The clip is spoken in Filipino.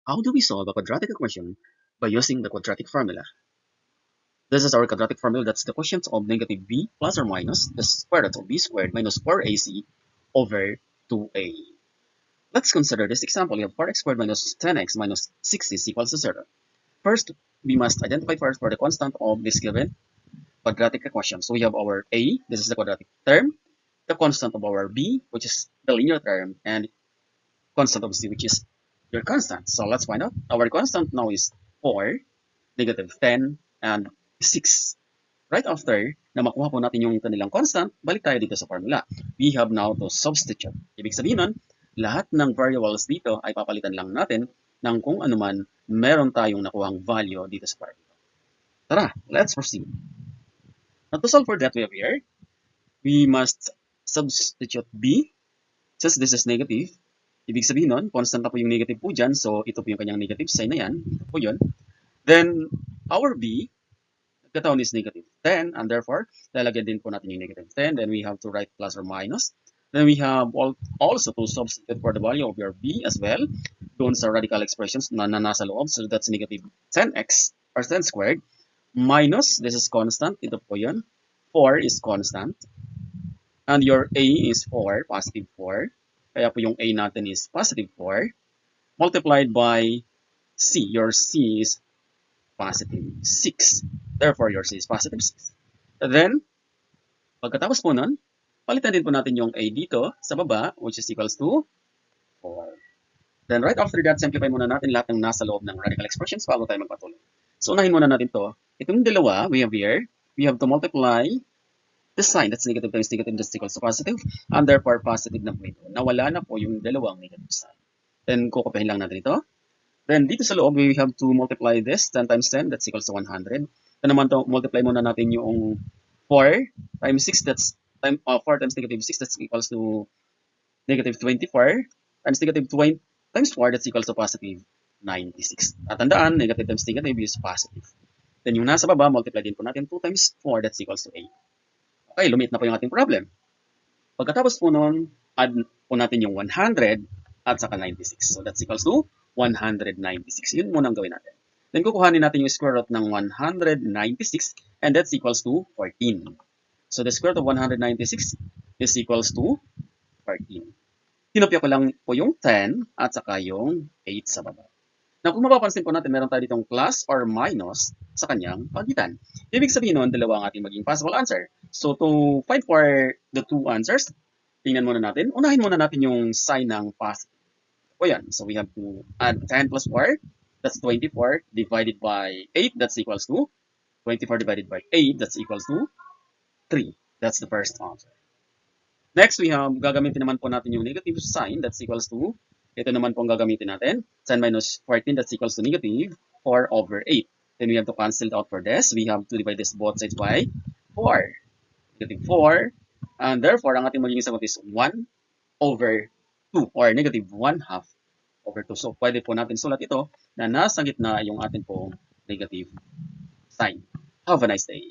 How do we solve a quadratic equation by using the quadratic formula? This is our quadratic formula. That's the quotient of negative b plus or minus the square root of b squared minus 4ac over 2a. Let's consider this example. We have 4x squared minus 10x minus 6 is equals to 0. First, we must identify first for the constant of this given quadratic equation. So we have our a, this is the quadratic term, the constant of our b, which is the linear term, and constant of c, which is your constant. So let's find out. Our constant now is 4, negative 10, and 6. Right after na makuha po natin yung kanilang constant, balik tayo dito sa formula. We have now to substitute. Ibig sabihin nun, lahat ng variables dito ay papalitan lang natin ng kung ano man meron tayong nakuhang value dito sa formula. Tara, let's proceed. Now to solve for that, we have here, we must substitute b. Since this is negative, ibig sabihin nun, constant na po yung negative po dyan, so ito po yung kanyang negative sign na yan. Ito po yun. Then, our b, nagkataon is negative 10, and therefore, lalagyan din po natin yung negative 10. Then we have to write plus or minus. Then we have also to substitute for the value of your b as well, doon sa radical expressions na nasa loob. So that's negative 10x, or 10 squared, minus, this is constant, ito po yun. 4 is constant. And your a is 4, positive 4. Kaya po yung a natin is positive 4. Multiplied by c. Your c is positive 6. Therefore, your c is positive 6. Then, pagkatapos po nun, palitan din po natin yung a dito sa baba, which is equals to 4. Then, right after that, simplify muna natin lahat ng nasa loob ng radical expressions bago tayo magpatuloy. So, unahin muna natin to. Itong dalawa, we have here, we have to multiply the sign, that's negative times negative, that's equals to positive, and therefore positive na po ito. Nawala na po yung dalawang negative sign. Then, kukupahin lang natin ito. Then, dito sa loob, we have to multiply this, 10 times 10, that's equals to 100. Then naman to, multiply muna natin yung 4 times 6, that's 4 times negative 6, that's equals to negative 24, times negative 20 times 4, that's equals to positive 96. At tandaan, negative times negative is positive. Then, yung nasa baba, multiply din po natin 2 times 4, that's equals to 8. Okay, lumit na po yung ating problem. Pagkatapos po nun, add po natin yung 100 at saka 96. So that's equals to 196. Yun muna ang gawin natin. Then kukuhanin natin yung square root ng 196 and that's equals to 14. So the square root of 196 is equals to 14. Tinopya ko lang po yung 10 at saka yung 8 sa baba. Now, kung mapapansin po natin, meron tayo ditong plus or minus sa kanyang pagitan. Ibig sabihin nun, dalawa ang ating maging possible answer. So, to find for the two answers, tingnan muna natin. Unahin muna natin yung sign ng positive. O yan. So, we have to add 10 plus 4. That's 24 divided by 8. That's equals to 24 divided by 8. That's equals to 3. That's the first answer. Next, we have, gagamitin naman po natin yung negative sign. That's equals to, ito naman po ang gagamitin natin. 10 minus 14, that's equals to negative 4 over 8. Then we have to cancel it out for this. We have to divide this both sides by 4. Negative 4. And therefore, ang ating magiging sagot is 1 over 2 or negative 1 half over 2. So, pwede po natin sulat ito na nasa gitna yung ating pong negative sign. Have a nice day.